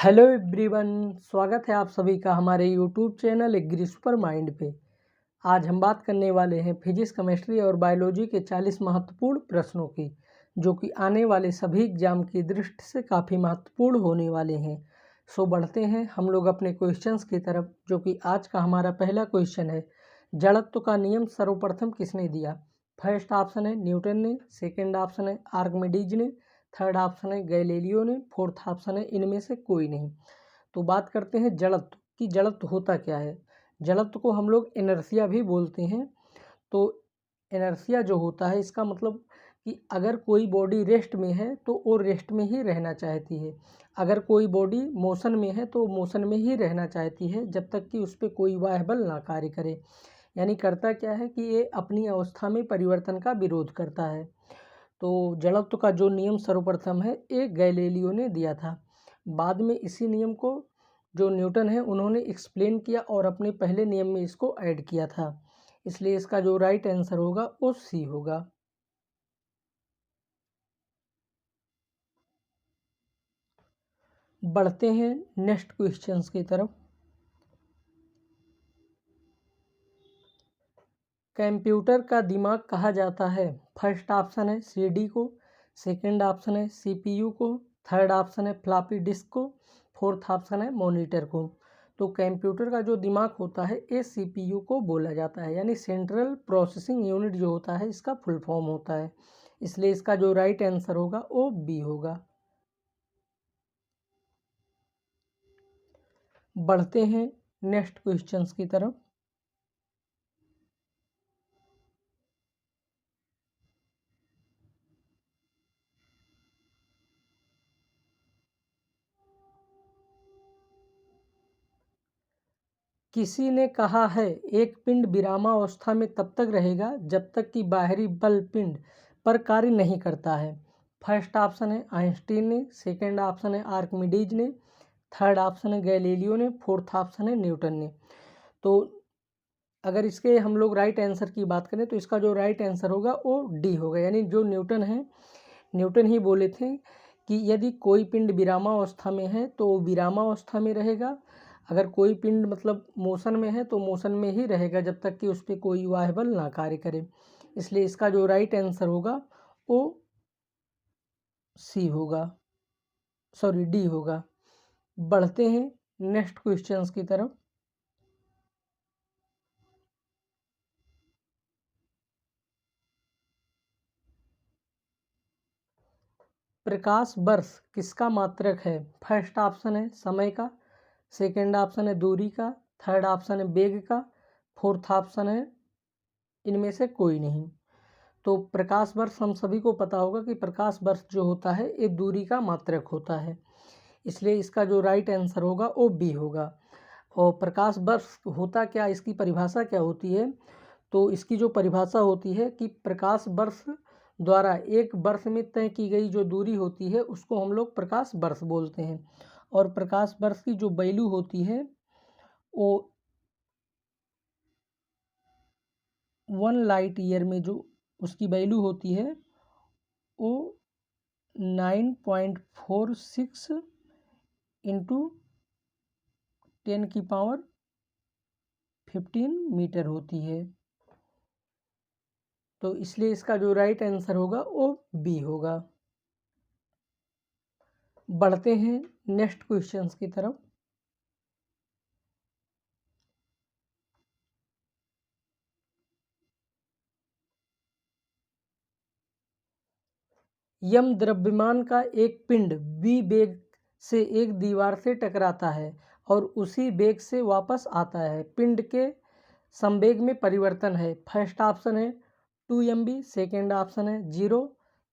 Hello everyone, स्वागत है आप सभी का हमारे YouTube channel agri super mind पे। आज हम बात करने वाले हैं फिजिक्स, केमिस्ट्री और बायोलॉजी के 40 महत्वपूर्ण प्रश्नों की, जो कि आने वाले सभी एग्जाम की दृष्टि से काफ़ी महत्वपूर्ण होने वाले हैं। सो बढ़ते हैं हम लोग अपने क्वेश्चंस की तरफ, जो कि आज का हमारा पहला क्वेश्चन है। जड़त्व का नियम सर्वप्रथम किसने दिया? फर्स्ट ऑप्शन है न्यूटन ने, सेकेंड ऑप्शन है आर्किमिडीज ने, थर्ड ऑप्शन है गैलीलियो ने, फोर्थ ऑप्शन है इनमें से कोई नहीं। तो बात करते हैं जड़त्व की। जड़त्व होता क्या है? जड़त्व को हम लोग इनर्शिया भी बोलते हैं। तो इनर्शिया जो होता है, इसका मतलब कि अगर कोई बॉडी रेस्ट में है तो वो रेस्ट में ही रहना चाहती है, अगर कोई बॉडी मोशन में है तो मोशन में ही रहना चाहती है, जब तक कि उस पर कोई बाह्य बल ना कार्य करे। यानी करता क्या है कि ये अपनी अवस्था में परिवर्तन का विरोध करता है। तो जड़त्व का जो नियम सर्वप्रथम है, ये गैलीलियो ने दिया था। बाद में इसी नियम को जो न्यूटन है उन्होंने एक्सप्लेन किया और अपने पहले नियम में इसको ऐड किया था। इसलिए इसका जो राइट आंसर होगा वो सी होगा। बढ़ते हैं नेक्स्ट क्वेश्चंस की तरफ। कंप्यूटर का दिमाग कहा जाता है? फर्स्ट ऑप्शन है सीडी को, सेकंड ऑप्शन है सीपीयू को, थर्ड ऑप्शन है फ्लॉपी डिस्क को, फोर्थ ऑप्शन है मॉनिटर को। तो कंप्यूटर का जो दिमाग होता है ये सीपीयू को बोला जाता है, यानी सेंट्रल प्रोसेसिंग यूनिट जो होता है इसका फुल फॉर्म होता है। इसलिए इसका जो राइट आंसर होगा वो बी होगा। बढ़ते हैं नेक्स्ट क्वेश्चंस की तरफ। किसी ने कहा है एक पिंड विरामावस्था में तब तक रहेगा जब तक कि बाहरी बल पिंड पर कार्य नहीं करता है। फर्स्ट ऑप्शन है आइंस्टीन ने, सेकंड ऑप्शन है आर्किमिडीज ने, थर्ड ऑप्शन है गैलीलियो ने, फोर्थ ऑप्शन है न्यूटन ने। तो अगर इसके हम लोग राइट आंसर की बात करें तो इसका जो राइट आंसर होगा वो डी होगा। यानी जो न्यूटन है, न्यूटन ही बोले थे कि यदि कोई पिंड विरामावस्था में है तो वो विरामावस्था में रहेगा, अगर कोई पिंड मतलब मोशन में है तो मोशन में ही रहेगा जब तक कि उस पर कोई बाह्य बल ना कार्य करे। इसलिए इसका जो राइट आंसर होगा वो सी होगा, सॉरी डी होगा। बढ़ते हैं नेक्स्ट क्वेश्चंस की तरफ। प्रकाश वर्ष किसका मात्रक है? फर्स्ट ऑप्शन है समय का, सेकंड ऑप्शन है दूरी का, थर्ड ऑप्शन है वेग का, फोर्थ ऑप्शन है इनमें से कोई नहीं। तो प्रकाश वर्ष हम सभी को पता होगा कि प्रकाश वर्ष जो होता है ये दूरी का मात्रक होता है। इसलिए इसका जो राइट आंसर होगा वो बी होगा। और प्रकाश वर्ष होता क्या, इसकी परिभाषा क्या होती है? तो इसकी जो परिभाषा होती है कि प्रकाश वर्ष द्वारा एक वर्ष में तय की गई जो दूरी होती है उसको हम लोग प्रकाश वर्ष बोलते हैं। और प्रकाश वर्ष की जो वैल्यू होती है वो 1 लाइट ईयर में जो उसकी वैल्यू होती है वो 9.46 इंटू 10⁻15 मीटर होती है। तो इसलिए इसका जो राइट आंसर होगा वो बी होगा। बढ़ते हैं नेक्स्ट क्वेश्चंस की तरफ। यम द्रव्यमान का एक पिंड v वेग से एक दीवार से टकराता है और उसी वेग से वापस आता है, पिंड के संवेग में परिवर्तन है। फर्स्ट ऑप्शन है 2 mb, सेकेंड ऑप्शन है 0,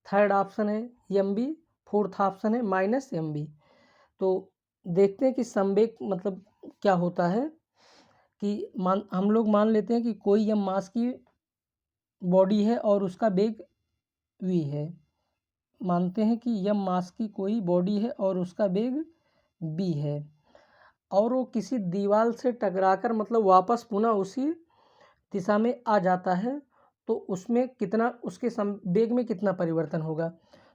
थर्ड ऑप्शन है mb, फोर्थ ऑप्शन है -mb। तो देखते हैं कि संवेग मतलब क्या होता है। कि हम लोग मान लेते हैं कि कोई यम मास की बॉडी है और उसका वेग v है। मानते हैं कि यम मास की कोई बॉडी है और उसका वेग b है, और वो किसी दीवार से टकराकर मतलब वापस पुनः उसी दिशा में आ जाता है, तो उसमें कितना, उसके वेग में कितना परिवर्तन होगा।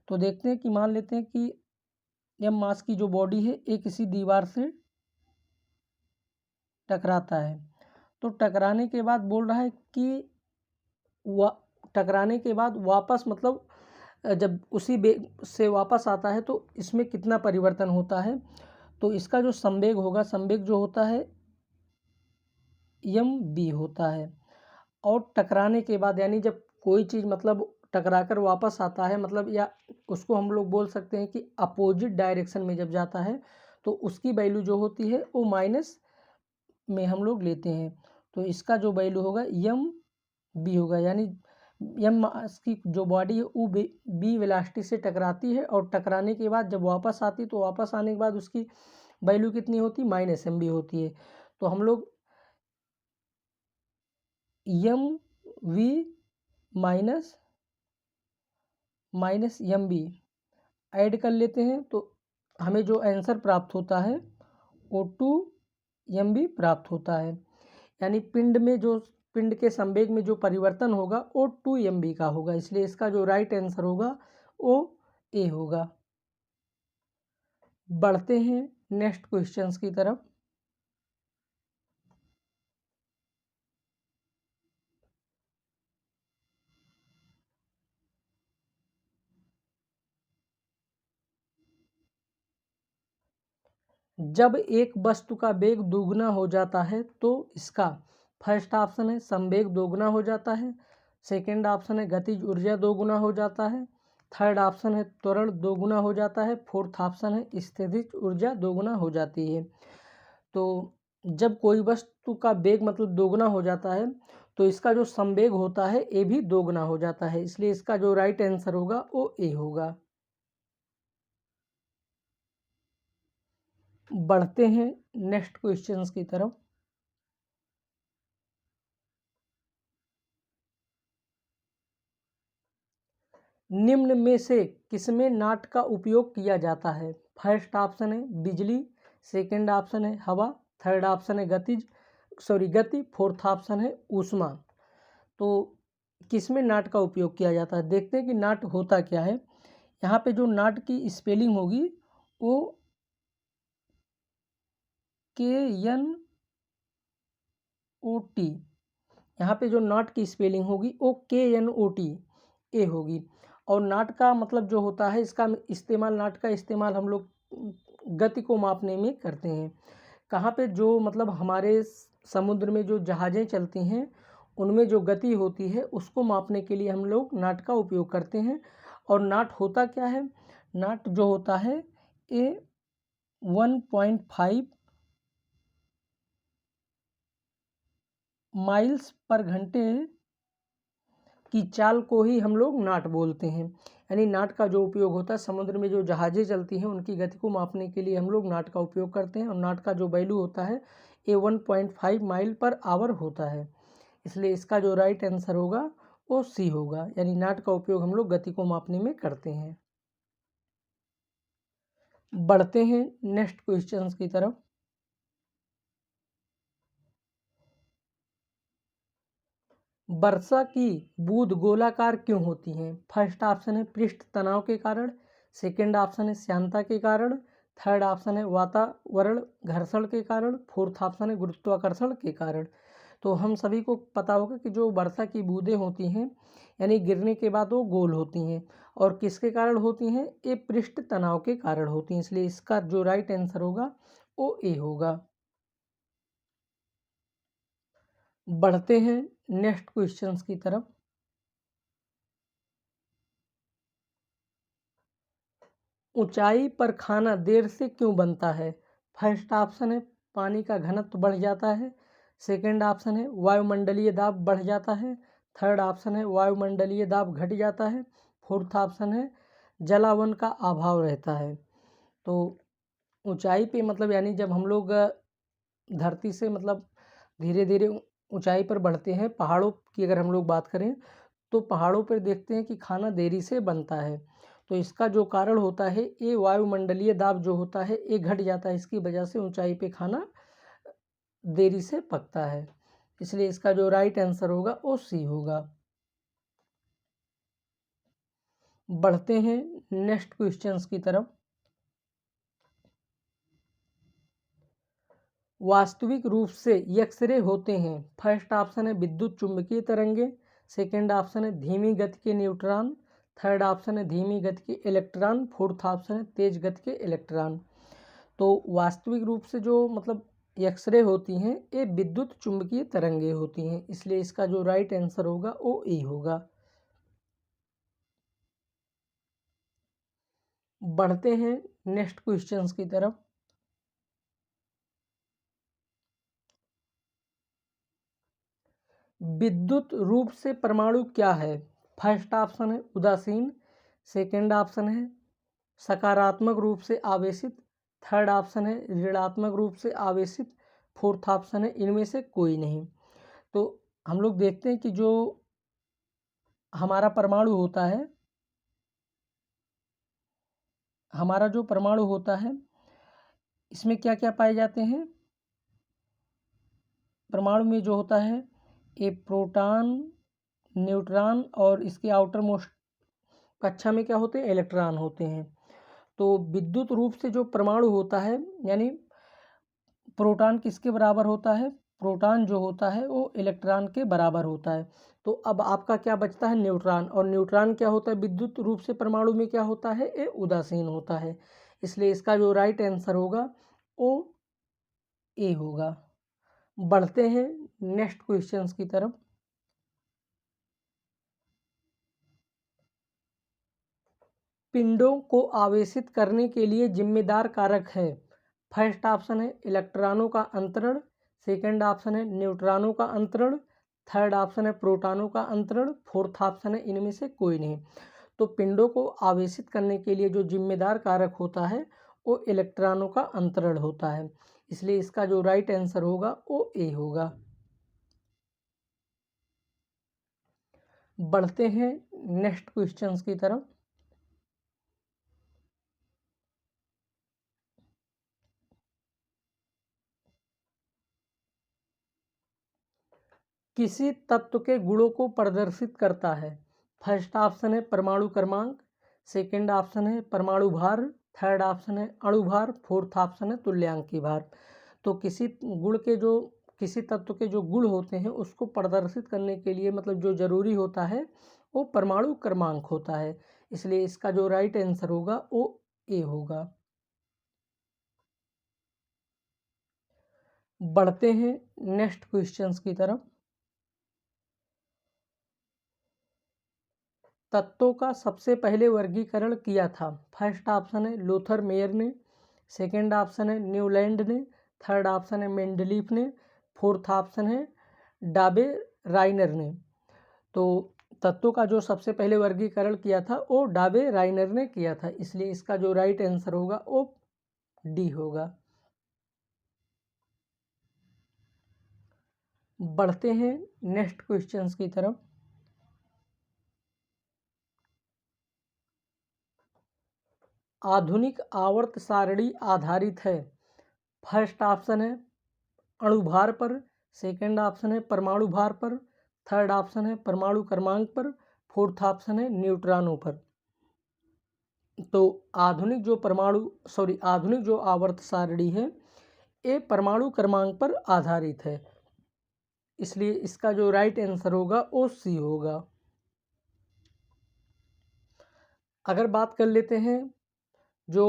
तो देखते हैं कि मान लेते हैं कि m मास की जो बॉडी है ये किसी दीवार से टकराता है। तो टकराने के बाद बोल रहा है कि टकराने के बाद वापस मतलब जब उसी बेग से वापस आता है तो इसमें कितना परिवर्तन होता है। तो इसका जो संवेग होगा, संवेग जो होता है एम बी होता है। और टकराने के बाद यानी जब कोई चीज़ मतलब टकराकर वापस आता है मतलब, या उसको हम लोग बोल सकते हैं कि अपोजिट डायरेक्शन में जब जाता है तो उसकी वैल्यू जो होती है वो माइनस में हम लोग लेते हैं। तो इसका जो वैल्यू होगा एम बी होगा, यानी एम मास की जो बॉडी है वो बी वेलोसिटी से टकराती है और टकराने के बाद जब वापस आती तो वापस आने के बाद उसकी वैल्यू कितनी होती है, माइनस एम बी होती है। तो हम लोग M V minus M B add कर लेते हैं तो हमें जो आंसर प्राप्त होता है वो 2 एम बी प्राप्त होता है। यानी पिंड के संवेग में जो परिवर्तन होगा वो 2 एम बी का होगा, इसलिए इसका जो राइट आंसर होगा वो ए होगा। बढ़ते हैं नेक्स्ट क्वेश्चंस की तरफ। जब एक वस्तु का वेग दोगुना हो जाता है तो इसका फर्स्ट ऑप्शन है संवेग दोगुना हो जाता है, सेकंड ऑप्शन है गतिज ऊर्जा दोगुना हो जाता है, थर्ड ऑप्शन है त्वरण दोगुना हो जाता है, फोर्थ ऑप्शन है स्थितिज ऊर्जा दोगुना हो जाती है। तो जब कोई वस्तु का वेग मतलब दोगुना हो जाता है तो इसका जो संवेग होता है ये भी दोगुना हो जाता है, इसलिए इसका जो राइट आंसर होगा वो ए होगा। बढ़ते हैं नेक्स्ट क्वेश्चंस की तरफ। निम्न में से किसमें नाट का उपयोग किया जाता है। फर्स्ट ऑप्शन है बिजली, सेकंड ऑप्शन है हवा, थर्ड ऑप्शन है गति, फोर्थ ऑप्शन है ऊष्मा। तो किसमें नाट का उपयोग किया जाता है, देखते हैं कि नाट होता क्या है। यहाँ पे जो नाट की स्पेलिंग होगी वो KNOT, यहाँ पे जो नाट की स्पेलिंग होगी वो KNOT ए होगी। और नाट का मतलब जो होता है इसका इस्तेमाल, नाट का इस्तेमाल हम लोग गति को मापने में करते हैं। कहाँ पे जो मतलब हमारे समुद्र में जो जहाज़ें चलती हैं उनमें जो गति होती है उसको मापने के लिए हम लोग नाट का उपयोग करते हैं। और नाट होता क्या है, नाट जो होता है ये 1.5 माइल्स पर घंटे की चाल को ही हम लोग नाट बोलते हैं। यानी नाट का जो उपयोग होता है समुद्र में जो जहाज़ें चलती हैं उनकी गति को मापने के लिए हम लोग नाट का उपयोग करते हैं। और नाट का जो वैल्यू होता है ये 1.5 माइल पर आवर होता है, इसलिए इसका जो राइट आंसर होगा वो सी होगा। यानी नाट का उपयोग हम लोग गति को मापने में करते हैं। बढ़ते हैं नेक्स्ट क्वेश्चंस की तरफ। वर्षा की बूंद गोलाकार क्यों होती हैं। फर्स्ट ऑप्शन है पृष्ठ तनाव के कारण, सेकंड ऑप्शन है श्यानता के कारण, थर्ड ऑप्शन है वातावरण घर्षण के कारण, फोर्थ ऑप्शन है गुरुत्वाकर्षण के कारण। तो हम सभी को पता होगा कि जो वर्षा की बूंदें होती हैं यानी गिरने के बाद वो गोल होती हैं, और किसके कारण होती हैं, ये पृष्ठ तनाव के कारण होती हैं, इसलिए इसका जो राइट आंसर होगा वो ए होगा। बढ़ते हैं नेक्स्ट क्वेश्चंस की तरफ। ऊंचाई पर खाना देर से क्यों बनता है। फर्स्ट ऑप्शन है पानी का घनत्व बढ़ जाता है, सेकंड ऑप्शन है वायुमंडलीय दाब बढ़ जाता है, थर्ड ऑप्शन है वायुमंडलीय दाब घट जाता है, फोर्थ ऑप्शन है जलावन का अभाव रहता है। तो ऊंचाई पे मतलब यानी जब हम लोग धरती से मतलब धीरे धीरे ऊंचाई पर बढ़ते हैं, पहाड़ों की अगर हम लोग बात करें तो पहाड़ों पर देखते हैं कि खाना देरी से बनता है। तो इसका जो कारण होता है ये वायुमंडलीय दाब जो होता है ये घट जाता है, इसकी वजह से ऊंचाई पे खाना देरी से पकता है, इसलिए इसका जो राइट आंसर होगा वो सी होगा। बढ़ते हैं नेक्स्ट क्वेश्चंस की तरफ। वास्तविक रूप से एक्स-रे होते हैं। फर्स्ट ऑप्शन है विद्युत चुंबकीय तरंगे, सेकंड ऑप्शन है धीमी गति के न्यूट्रॉन, थर्ड ऑप्शन है धीमी गति के इलेक्ट्रॉन, फोर्थ ऑप्शन है तेज गति के इलेक्ट्रॉन। तो वास्तविक रूप से जो मतलब एक्सरे होती हैं ये विद्युत चुंबकीय तरंगे होती हैं, इसलिए इसका जो राइट आंसर होगा वो ए होगा। बढ़ते हैं नेक्स्ट क्वेश्चंस की तरफ। विद्युत रूप से परमाणु क्या है? फर्स्ट ऑप्शन है उदासीन, सेकंड ऑप्शन है सकारात्मक रूप से आवेशित, थर्ड ऑप्शन है ऋणात्मक रूप से आवेशित, फोर्थ ऑप्शन है इनमें से कोई नहीं। तो हम लोग देखते हैं कि जो हमारा परमाणु होता है, हमारा जो परमाणु होता है इसमें क्या क्या पाए जाते हैं? परमाणु में जो होता है ये प्रोटॉन, न्यूट्रॉन और इसके आउटर मोस्ट कक्षा में क्या होते हैं? इलेक्ट्रॉन होते हैं। तो विद्युत रूप से जो परमाणु होता है यानी प्रोटॉन किसके बराबर होता है? प्रोटॉन जो होता है वो इलेक्ट्रॉन के बराबर होता है। तो अब आपका क्या बचता है? न्यूट्रॉन। और न्यूट्रॉन क्या होता है विद्युत रूप से परमाणु में? क्या होता है? ये उदासीन होता है। इसलिए इसका जो राइट आंसर होगा वो ए होगा। बढ़ते हैं नेक्स्ट क्वेश्चंस की तरफ। पिंडों को आवेशित करने के लिए जिम्मेदार कारक है। फर्स्ट ऑप्शन है इलेक्ट्रॉनों का अंतरण, सेकंड ऑप्शन है न्यूट्रॉनों का अंतरण, थर्ड ऑप्शन है प्रोटॉनों का अंतरण, फोर्थ ऑप्शन है इनमें से कोई नहीं। तो पिंडों को आवेशित करने के लिए जो जिम्मेदार कारक होता है वो इलेक्ट्रॉनों का अंतरण होता है, इसलिए इसका जो राइट आंसर होगा वो ए होगा। बढ़ते हैं नेक्स्ट क्वेश्चंस की तरफ। किसी तत्व के गुणों को प्रदर्शित करता है। फर्स्ट ऑप्शन है परमाणु क्रमांक, सेकंड ऑप्शन है परमाणु भार, थर्ड ऑप्शन है अणु भार, फोर्थ ऑप्शन है तुल्यांकी भार। तो किसी तत्व के जो गुण होते हैं उसको प्रदर्शित करने के लिए मतलब जो जरूरी होता है वो परमाणु क्रमांक होता है, इसलिए इसका जो राइट आंसर होगा वो ए होगा। बढ़ते हैं नेक्स्ट क्वेश्चंस की तरफ। तत्वों का सबसे पहले वर्गीकरण किया था। फर्स्ट ऑप्शन है लूथर मेयर ने, सेकंड ऑप्शन है न्यूलैंड ने, थर्ड ऑप्शन है मेंडलीफ ने, फोर्थ ऑप्शन है डाबे राइनर ने। तो तत्वों का जो सबसे पहले वर्गीकरण किया था वो डाबे राइनर ने किया था, इसलिए इसका जो राइट आंसर होगा वो डी होगा। बढ़ते हैं नेक्स्ट क्वेश्चंस की तरफ। आधुनिक आवर्त सारणी आधारित है। फर्स्ट ऑप्शन है अणुभार पर, सेकंड ऑप्शन है परमाणु भार पर, थर्ड ऑप्शन है परमाणु क्रमांक पर, फोर्थ ऑप्शन है न्यूट्रॉनों पर। तो आधुनिक जो आवर्त सारणी है ये परमाणु क्रमांक पर आधारित है, इसलिए इसका जो राइट आंसर होगा वो सी होगा। अगर बात कर लेते हैं जो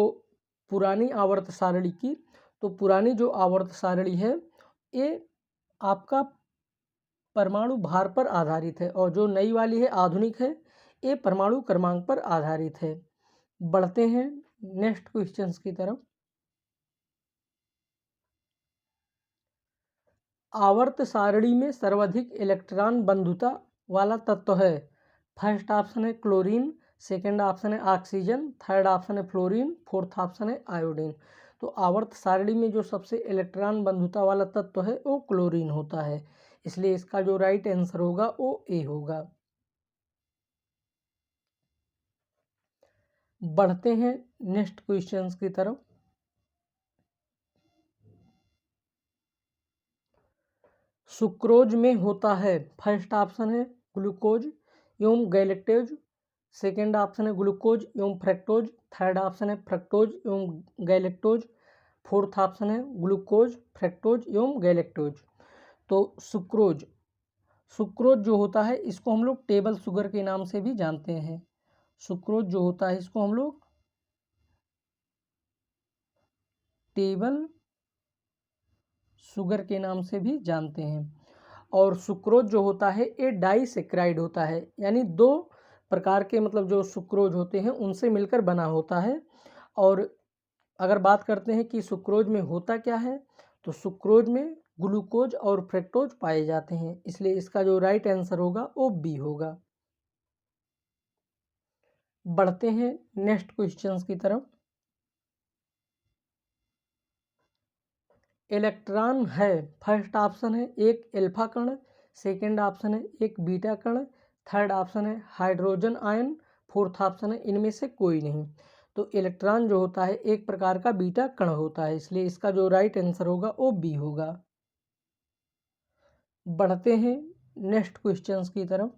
पुरानी आवर्त सारणी की, तो पुरानी जो आवर्त सारणी है ये आपका परमाणु भार पर आधारित है, और जो नई वाली है आधुनिक है ये परमाणु क्रमांक पर आधारित है। बढ़ते हैं नेक्स्ट क्वेश्चंस की तरफ। आवर्त सारणी में सर्वाधिक इलेक्ट्रॉन बंधुता वाला तत्व है। फर्स्ट ऑप्शन है क्लोरीन, सेकंड ऑप्शन है ऑक्सीजन, थर्ड ऑप्शन है फ्लोरीन, फोर्थ ऑप्शन है आयोडीन। तो आवर्त सारणी में जो सबसे इलेक्ट्रॉन बंधुता वाला तत्व है वो क्लोरीन होता है, इसलिए इसका जो राइट आंसर होगा वो ए होगा। बढ़ते हैं नेक्स्ट क्वेश्चंस की तरफ। सुक्रोज में होता है। फर्स्ट ऑप्शन है ग्लूकोज एवं गैलेक्टोज, सेकेंड ऑप्शन है ग्लूकोज एवं फ्रक्टोज, थर्ड ऑप्शन है फ्रक्टोज एवं गैलेक्टोज, फोर्थ ऑप्शन है ग्लूकोज, फ्रक्टोज एवं गैलेक्टोज। तो सुक्रोज, सुक्रोज जो होता है इसको हम लोग टेबल शुगर के नाम से भी जानते हैं। सुक्रोज जो होता है इसको हम लोग टेबल शुगर के नाम से भी जानते हैं। और सुक्रोज जो होता है ये डाइसेक्राइड होता है, यानी दो प्रकार के मतलब जो सुक्रोज होते हैं उनसे मिलकर बना होता है। और अगर बात करते हैं कि सुक्रोज में होता क्या है, तो सुक्रोज में ग्लूकोज और फ्रक्टोज पाए जाते हैं, इसलिए इसका जो राइट आंसर होगा वो बी होगा। बढ़ते हैं नेक्स्ट क्वेश्चंस की तरफ। इलेक्ट्रॉन है, फर्स्ट ऑप्शन है एक अल्फा कण, सेकंड ऑप्शन है एक बीटा कण, थर्ड ऑप्शन है हाइड्रोजन आयन, फोर्थ ऑप्शन है इनमें से कोई नहीं। तो इलेक्ट्रॉन जो होता है एक प्रकार का बीटा कण होता है, इसलिए इसका जो राइट आंसर होगा वो बी होगा। बढ़ते हैं नेक्स्ट क्वेश्चंस की तरफ।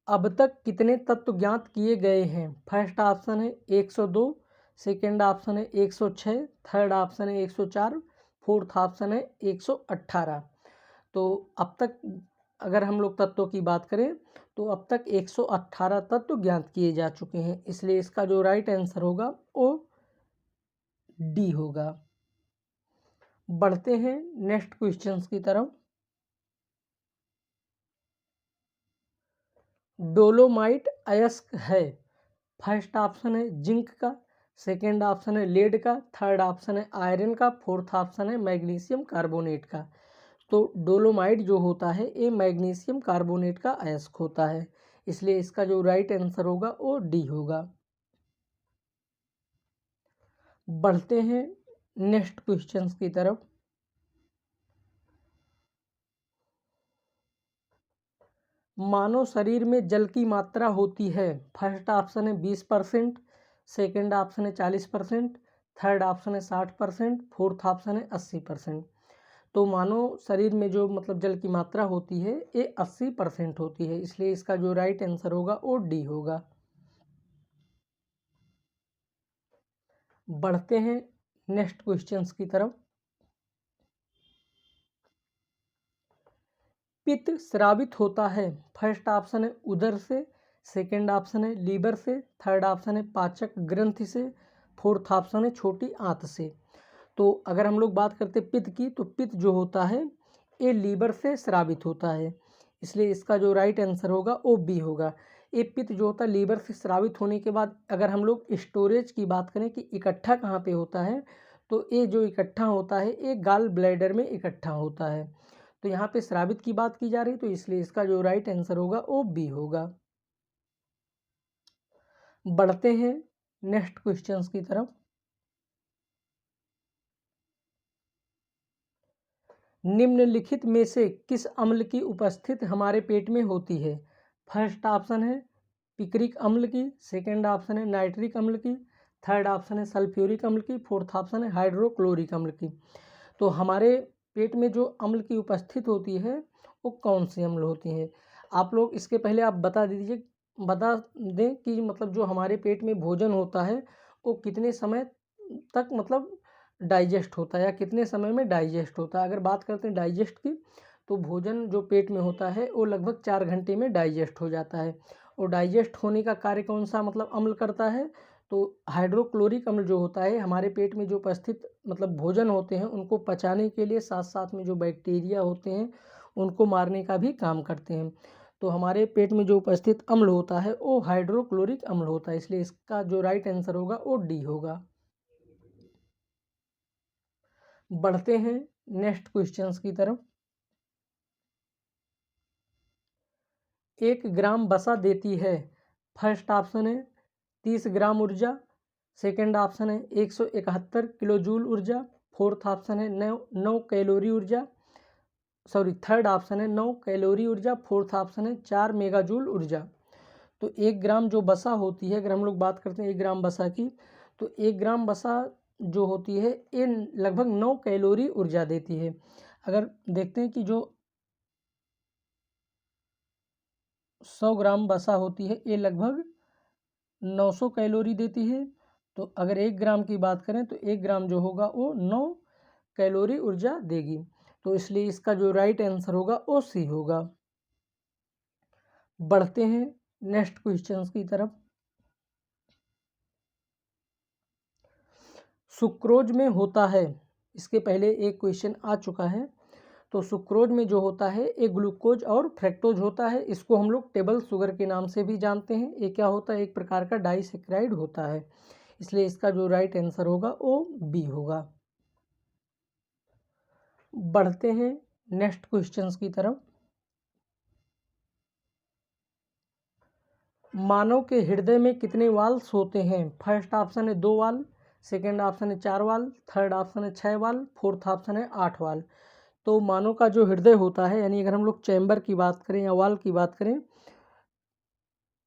अब तक कितने तत्व ज्ञात किए गए हैं? फर्स्ट ऑप्शन है 102, सेकंड ऑप्शन है 106, थर्ड ऑप्शन है 104, फोर्थ ऑप्शन है 118। तो अब तक अगर हम लोग तत्वों की बात करें तो अब तक 118 तत्व ज्ञात किए जा चुके हैं, इसलिए इसका जो राइट आंसर होगा वो डी होगा। बढ़ते हैं नेक्स्ट क्वेश्चंस की तरफ। डोलोमाइट अयस्क है, फर्स्ट ऑप्शन है जिंक का, सेकंड ऑप्शन है लेड का, थर्ड ऑप्शन है आयरन का, फोर्थ ऑप्शन है मैग्नीशियम कार्बोनेट का। तो डोलोमाइट जो होता है ये मैग्नीशियम कार्बोनेट का अयस्क होता है, इसलिए इसका जो राइट आंसर होगा वो डी होगा। बढ़ते हैं नेक्स्ट क्वेश्चंस की तरफ। मानव शरीर में जल की मात्रा होती है, फर्स्ट ऑप्शन है 20%, सेकेंड ऑप्शन है 40%, थर्ड ऑप्शन है 60%, फोर्थ ऑप्शन है 80%। तो मानव शरीर में जो मतलब जल की मात्रा होती है ये 80% होती है, इसलिए इसका जो राइट आंसर होगा वो डी होगा। बढ़ते हैं नेक्स्ट क्वेश्चंस की तरफ। पित्त स्रावित होता है, फर्स्ट ऑप्शन है उदर से, सेकंड ऑप्शन है लीवर से, थर्ड ऑप्शन है पाचक ग्रंथि से, फोर्थ ऑप्शन है छोटी आंत से। तो अगर हम लोग बात करते हैं पित्त की, तो पित्त जो होता है ये लीवर से स्रावित होता है, इसलिए इसका जो राइट आंसर होगा वो बी होगा। ये पित्त जो होता है लीवर से स्रावित होने के बाद अगर हम लोग स्टोरेज की बात करें कि इकट्ठा कहाँ पे होता है, तो ये जो इकट्ठा होता है ये गाल ब्लैडर में इकट्ठा होता है। तो यहाँ पे स्रावित की बात की जा रही है, तो इसलिए इसका जो राइट आंसर होगा वो बी होगा। बढ़ते हैं नेक्स्ट क्वेश्चंस की तरफ। निम्नलिखित में से किस अम्ल की उपस्थिति हमारे पेट में होती है? फर्स्ट ऑप्शन है पिक्रिक अम्ल की, सेकंड ऑप्शन है नाइट्रिक अम्ल की, थर्ड ऑप्शन है सल्फ्यूरिक अम्ल की, फोर्थ ऑप्शन है हाइड्रोक्लोरिक अम्ल की। तो हमारे पेट में जो अम्ल की उपस्थिति होती है वो कौन सी अम्ल होती हैं? आप लोग इसके पहले आप बता दें कि मतलब जो हमारे पेट में भोजन होता है वो कितने समय तक मतलब डाइजेस्ट होता है या कितने समय में डाइजेस्ट होता है। अगर बात करते हैं डाइजेस्ट की, तो भोजन जो पेट में होता है वो लगभग 4 घंटे में डाइजेस्ट हो जाता है। और डाइजेस्ट होने का कार्य कौन सा मतलब अम्ल करता है? तो हाइड्रोक्लोरिक अम्ल जो होता है हमारे पेट में जो उपस्थित मतलब भोजन होते हैं उनको पचाने के लिए, साथ साथ में जो बैक्टीरिया होते हैं उनको मारने का भी काम करते हैं। तो हमारे पेट में जो उपस्थित अम्ल होता है वो हाइड्रोक्लोरिक अम्ल होता है, इसलिए इसका जो राइट आंसर होगा वो डी होगा। बढ़ते हैं नेक्स्ट क्वेश्चंस की तरफ। 1 ग्राम वसा देती है, फर्स्ट ऑप्शन है 30 ग्राम ऊर्जा, सेकंड ऑप्शन है 171 किलो जूल ऊर्जा, फोर्थ ऑप्शन है 9 कैलोरी ऊर्जा, थर्ड ऑप्शन है 9 कैलोरी ऊर्जा, फोर्थ ऑप्शन है 4 मेगा जूल ऊर्जा। तो 1 ग्राम जो वसा होती है, अगर हम लोग बात करते हैं 1 ग्राम वसा की, तो 1 ग्राम वसा जो होती है ये लगभग 9 कैलोरी ऊर्जा देती है। अगर देखते हैं कि जो 100 ग्राम वसा होती है ये लगभग 900 कैलोरी देती है। तो अगर 1 ग्राम की बात करें तो 1 ग्राम जो होगा वो 9 कैलोरी ऊर्जा देगी। तो इसलिए इसका जो राइट आंसर होगा वो सी होगा। बढ़ते हैं नेक्स्ट क्वेश्चंस की तरफ। सुक्रोज में होता है, इसके पहले एक क्वेश्चन आ चुका है। तो सुक्रोज में जो होता है एक ग्लूकोज और फ्रक्टोज होता है। इसको हम लोग टेबल शुगर के नाम से भी जानते हैं। ये क्या होता है, एक प्रकार का डाइसेक्राइड होता है। इसलिए इसका जो राइट आंसर होगा वो बी होगा। बढ़ते हैं नेक्स्ट क्वेश्चंस की तरफ। मानव के हृदय में कितने वाल्स होते हैं? फर्स्ट ऑप्शन है 2 वाल, सेकंड ऑप्शन है 4 वाल, थर्ड ऑप्शन है 6 वाल, फोर्थ ऑप्शन है 8 वाल। तो मानव का जो हृदय होता है, यानी अगर हम लोग चैम्बर की बात करें या वाल की बात करें,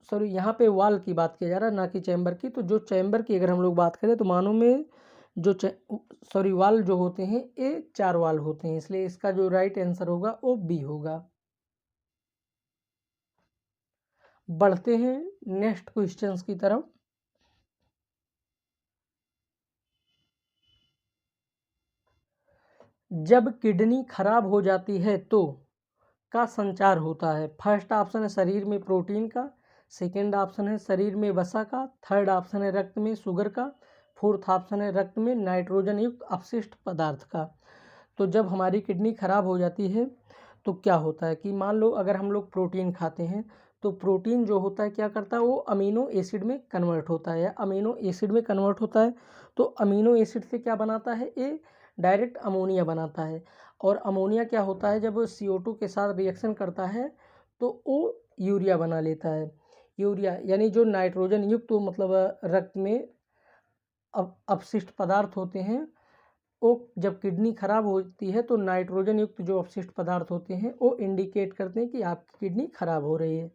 सॉरी यहाँ पे वाल की बात किया जा रहा है ना कि चैम्बर की। तो जो चैम्बर की अगर हम लोग बात करें तो मानव में जो वाल जो होते हैं ये 4 वाल होते हैं। इसलिए इसका जो राइट आंसर होगा वो बी होगा। बढ़ते हैं नेक्स्ट क्वेश्चंस की तरफ। जब किडनी खराब हो जाती है तो का संचार होता है? फर्स्ट ऑप्शन है शरीर में प्रोटीन का, सेकंड ऑप्शन है शरीर में वसा का, थर्ड ऑप्शन है रक्त में शुगर का, फोर्थ ऑप्शन है रक्त में नाइट्रोजन युक्त अपशिष्ट पदार्थ का। तो जब हमारी किडनी खराब हो जाती है तो क्या होता है कि मान लो अगर हम लोग प्रोटीन खाते हैं तो प्रोटीन जो होता है क्या करता है, वो अमीनो एसिड में कन्वर्ट होता है या अमीनो एसिड में कन्वर्ट होता है। तो अमीनो एसिड से क्या बनाता है, ये डायरेक्ट अमोनिया बनाता है। और अमोनिया क्या होता है, जब CO2 के साथ रिएक्शन करता है तो वो यूरिया बना लेता है। यूरिया यानी जो नाइट्रोजन युक्त तो मतलब रक्त में अपशिष्ट पदार्थ होते हैं, वो जब किडनी खराब होती है तो नाइट्रोजन युक्त जो अपशिष्ट पदार्थ होते हैं वो इंडिकेट करते हैं कि आपकी किडनी खराब हो रही है।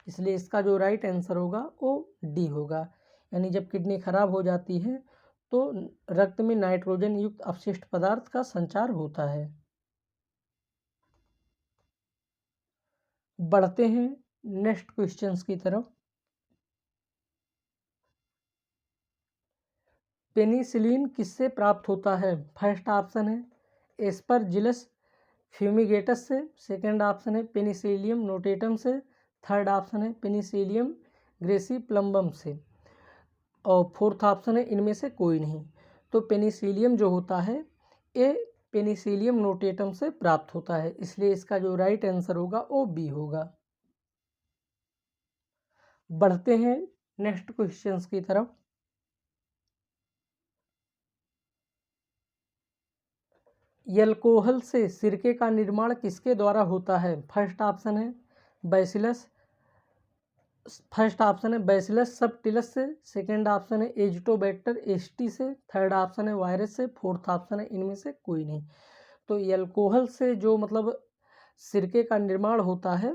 इसलिए इसका जो राइट आंसर होगा वो डी होगा। यानी जब किडनी खराब हो जाती है तो रक्त में नाइट्रोजन युक्त अपशिष्ट पदार्थ का संचार होता है। बढ़ते हैं नेक्स्ट क्वेश्चंस की तरफ। पेनिसिलिन किससे प्राप्त होता है? फर्स्ट ऑप्शन है एस्परजिलस फ्यूमिगेटस से, सेकंड ऑप्शन है पेनिसिलियम नोटेटम से, थर्ड ऑप्शन है पेनिसिलियम ग्रेसिप्लम्बम से, और फोर्थ ऑप्शन है इनमें से कोई नहीं। तो पेनिसिलियम जो होता है ये पेनिसिलियम नोटेटम से प्राप्त होता है। इसलिए इसका जो राइट आंसर होगा वो बी होगा। बढ़ते हैं नेक्स्ट क्वेश्चंस की तरफ। एल्कोहल से सिरके का निर्माण किसके द्वारा होता है? फर्स्ट ऑप्शन है बैसिलस सबटिलस से, सेकंड ऑप्शन है एजिटोबैक्टर एस्टी से, थर्ड ऑप्शन है वायरस से, फोर्थ ऑप्शन है इनमें से कोई नहीं। तो एल्कोहल से जो मतलब सिरके का निर्माण होता है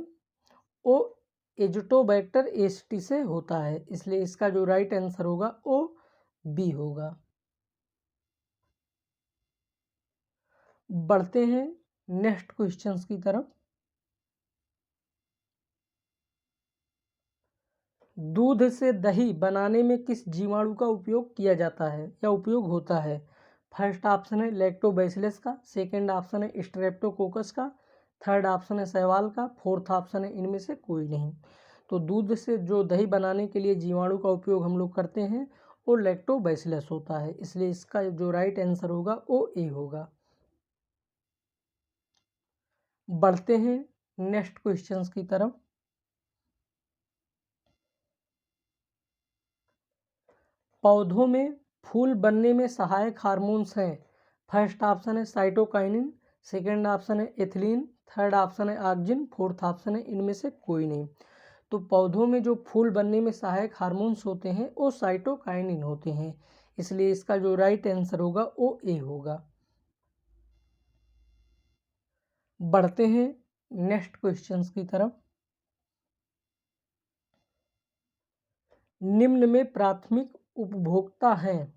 वो एजिटोबैक्टर एस्टी से होता है। इसलिए इसका जो राइट आंसर होगा वो बी होगा। बढ़ते हैं नेक्स्ट क्वेश्चंस की तरफ। दूध से दही बनाने में किस जीवाणु का उपयोग किया जाता है या उपयोग होता है? फर्स्ट ऑप्शन है लैक्टोबैसिलस का, सेकंड ऑप्शन है स्ट्रेप्टोकोकस का, थर्ड ऑप्शन है शैवाल का, फोर्थ ऑप्शन है इनमें से कोई नहीं। तो दूध से जो दही बनाने के लिए जीवाणु का उपयोग हम लोग करते हैं वो लैक्टोबैसिलस होता है। इसलिए इसका जो राइट आंसर होगा वो ए होगा। बढ़ते हैं नेक्स्ट क्वेश्चंस की तरफ। पौधों में फूल बनने में सहायक हार्मोन्स हैं। फर्स्ट ऑप्शन है साइटोकाइनिन, सेकंड ऑप्शन है एथिलीन, थर्ड ऑप्शन है ऑक्सिन, फोर्थ ऑप्शन है इनमें से कोई नहीं। तो पौधों में जो फूल बनने में सहायक हार्मोन्स होते हैं वो साइटोकाइनिन होते हैं। इसलिए इसका जो राइट आंसर होगा वो ए होगा। बढ़ते हैं नेक्स्ट क्वेश्चंस की तरफ। निम्न में प्राथमिक उपभोक्ता हैं।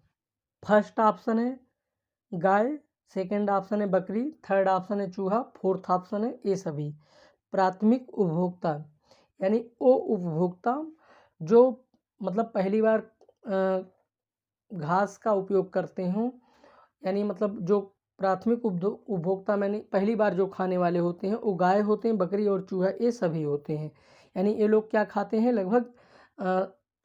फर्स्ट ऑप्शन है गाय, सेकंड ऑप्शन है बकरी, थर्ड ऑप्शन है चूहा, फोर्थ ऑप्शन है ये सभी। प्राथमिक उपभोक्ता यानी वो उपभोक्ता जो मतलब पहली बार घास का उपयोग करते हों, यानी मतलब जो प्राथमिक उपभोक्ता मैंने पहली बार जो खाने वाले होते हैं वो गाय होते हैं, बकरी और चूहा ये सभी होते हैं। यानी ये लोग क्या खाते हैं, लगभग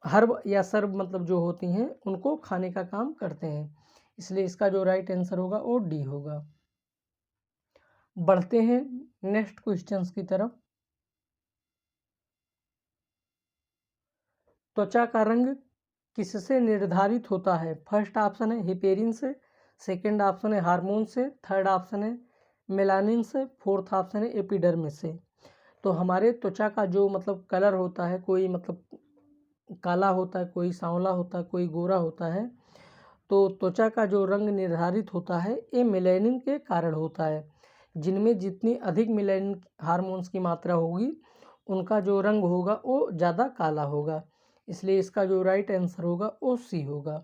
हर्ब या सर्ब मतलब जो होती हैं उनको खाने का काम करते हैं। इसलिए इसका जो राइट आंसर होगा वो डी होगा। बढ़ते हैं नेक्स्ट क्वेश्चंस की तरफ। त्वचा का रंग किससे निर्धारित होता है? फर्स्ट ऑप्शन है हिपेरिन से, सेकंड ऑप्शन है हार्मोन से, थर्ड ऑप्शन है मेलानिन से, फोर्थ ऑप्शन है एपिडर्मिस से। तो हमारे त्वचा का जो मतलब कलर होता है, कोई मतलब काला होता है, कोई सांवला होता है, कोई गोरा होता है। तो त्वचा का जो रंग निर्धारित होता है ये मेलानिन के कारण होता है। जिनमें जितनी अधिक मेलानिन हार्मोन्स की मात्रा होगी उनका जो रंग होगा वो ज़्यादा काला होगा। इसलिए इसका जो राइट आंसर होगा वो सी होगा।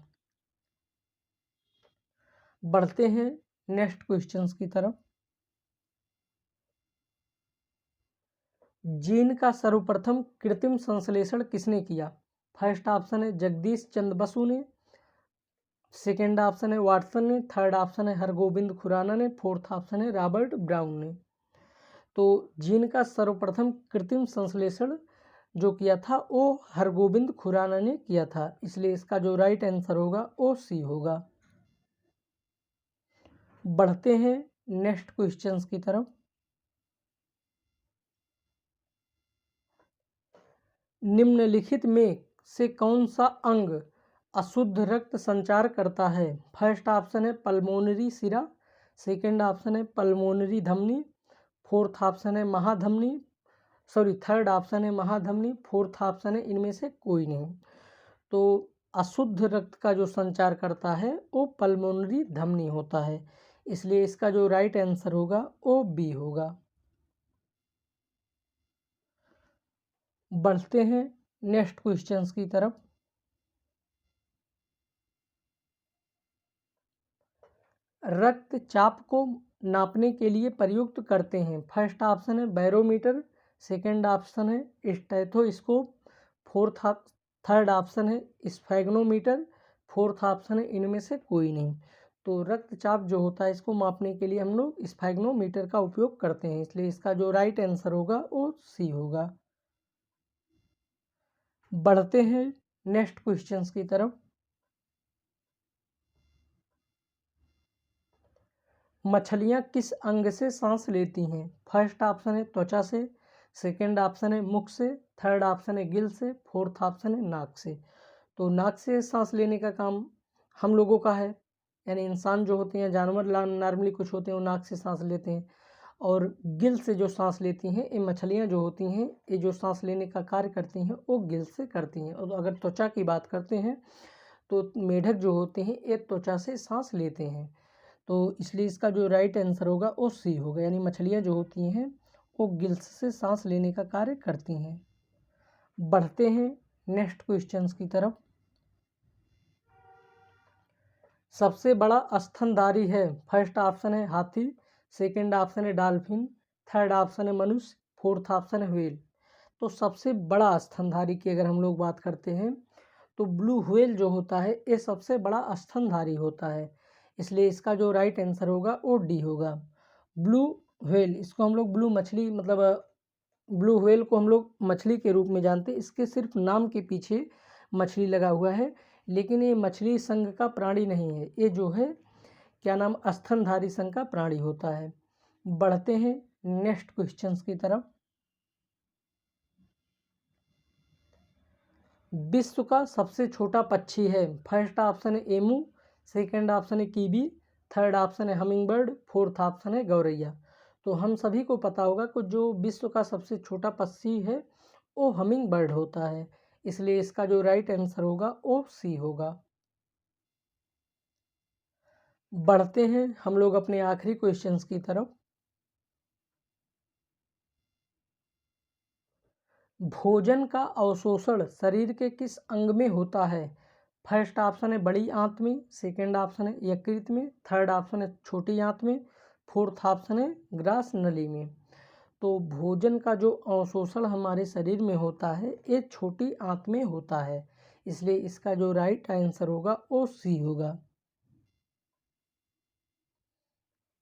बढ़ते हैं नेक्स्ट क्वेश्चंस की तरफ। जीन का सर्वप्रथम कृत्रिम संश्लेषण किसने किया? फर्स्ट ऑप्शन है जगदीश चंद्र बसु ने, सेकेंड ऑप्शन है वाटसन ने, थर्ड ऑप्शन है हरगोविंद खुराना ने, फोर्थ ऑप्शन है रॉबर्ट ब्राउन ने। तो जीन का सर्वप्रथम कृत्रिम संश्लेषण जो किया था वो हरगोविंद खुराना ने किया था। इसलिए इसका जो राइट आंसर होगा वो सी होगा। बढ़ते हैं नेक्स्ट क्वेश्चंस की तरफ। निम्नलिखित में से कौन सा अंग अशुद्ध रक्त संचार करता है? फर्स्ट ऑप्शन है पल्मोनरी सिरा, सेकंड ऑप्शन है पल्मोनरी धमनी, फोर्थ ऑप्शन है महाधमनी, थर्ड ऑप्शन है महाधमनी, फोर्थ ऑप्शन है इनमें से कोई नहीं। तो अशुद्ध रक्त का जो संचार करता है वो पल्मोनरी धमनी होता है। इसलिए इसका जो राइट आंसर होगा वो बी होगा। बढ़ते हैं नेक्स्ट क्वेश्चंस की तरफ। रक्तचाप को नापने के लिए प्रयुक्त करते हैं? फर्स्ट ऑप्शन है बैरोमीटर, सेकंड ऑप्शन है स्टेथोस्कोप, थर्ड ऑप्शन है स्फैग्नोमीटर, फोर्थ ऑप्शन है इनमें से कोई नहीं। तो रक्तचाप जो होता है इसको मापने के लिए हम लोग स्फैग्नोमीटर का उपयोग करते हैं। इसलिए इसका जो राइट आंसर होगा वो सी होगा। बढ़ते हैं नेक्स्ट क्वेश्चंस की तरफ। मछलियाँ किस अंग से सांस लेती हैं? फर्स्ट ऑप्शन है त्वचा से, सेकंड ऑप्शन है मुख से, थर्ड ऑप्शन है गिल से, फोर्थ ऑप्शन है नाक से। तो नाक से सांस लेने का काम हम लोगों का है, यानी इंसान जो होते हैं, जानवर नॉर्मली कुछ होते हैं वो नाक से सांस लेते हैं। और गिल से जो सांस लेती हैं ये मछलियाँ जो होती हैं, ये जो सांस लेने का कार्य करती हैं वो गिल से करती हैं। और अगर त्वचा की बात करते हैं तो मेढक जो होते हैं ये त्वचा से सांस लेते हैं। तो इसलिए इसका जो राइट आंसर होगा वो सी होगा, यानी मछलियाँ जो होती हैं वो गिल्स से सांस लेने का कार्य करती हैं। बढ़ते हैं नेक्स्ट क्वेश्चंस की तरफ। सबसे बड़ा स्तनधारी है? फर्स्ट ऑप्शन है हाथी, सेकंड ऑप्शन है डॉल्फिन, थर्ड ऑप्शन है मनुष्य, फोर्थ ऑप्शन है व्हेल। तो सबसे बड़ा स्तनधारी की अगर हम लोग बात करते हैं तो ब्लू व्हेल जो होता है ये सबसे बड़ा स्तनधारी होता है। इसलिए इसका जो राइट आंसर होगा वो डी होगा। ब्लू व्हेल, इसको हम लोग ब्लू मछली मतलब ब्लू व्हेल को हम लोग मछली के रूप में जानते हैं। इसके सिर्फ नाम के पीछे मछली लगा हुआ है, लेकिन ये मछली संघ का प्राणी नहीं है। ये जो है क्या नाम स्तनधारी संघ का प्राणी होता है। बढ़ते हैं नेक्स्ट क्वेश्चंस की तरफ। विश्व का सबसे छोटा पक्षी है? फर्स्ट ऑप्शन है एमू, सेकंड ऑप्शन है कीवी, थर्ड ऑप्शन है हमिंग बर्ड, फोर्थ ऑप्शन है गौरैया। तो हम सभी को पता होगा कि जो विश्व का सबसे छोटा पक्षी है वो हमिंग बर्ड होता है। इसलिए इसका जो राइट आंसर होगा वो सी होगा। बढ़ते हैं हम लोग अपने आखिरी क्वेश्चंस की तरफ। भोजन का अवशोषण शरीर के किस अंग में होता है? फर्स्ट ऑप्शन है बड़ी आंत में, सेकंड ऑप्शन है यकृत में, थर्ड ऑप्शन है छोटी आंत में, फोर्थ ऑप्शन है ग्रास नली में। तो भोजन का जो अवशोषण हमारे शरीर में होता है ये छोटी आंत में होता है। इसलिए इसका जो राइट आंसर होगा वो सी होगा।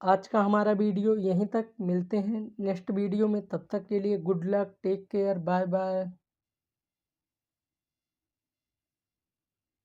आज का हमारा वीडियो यहीं तक, मिलते हैं नेक्स्ट वीडियो में। तब तक के लिए good luck, take care, bye bye.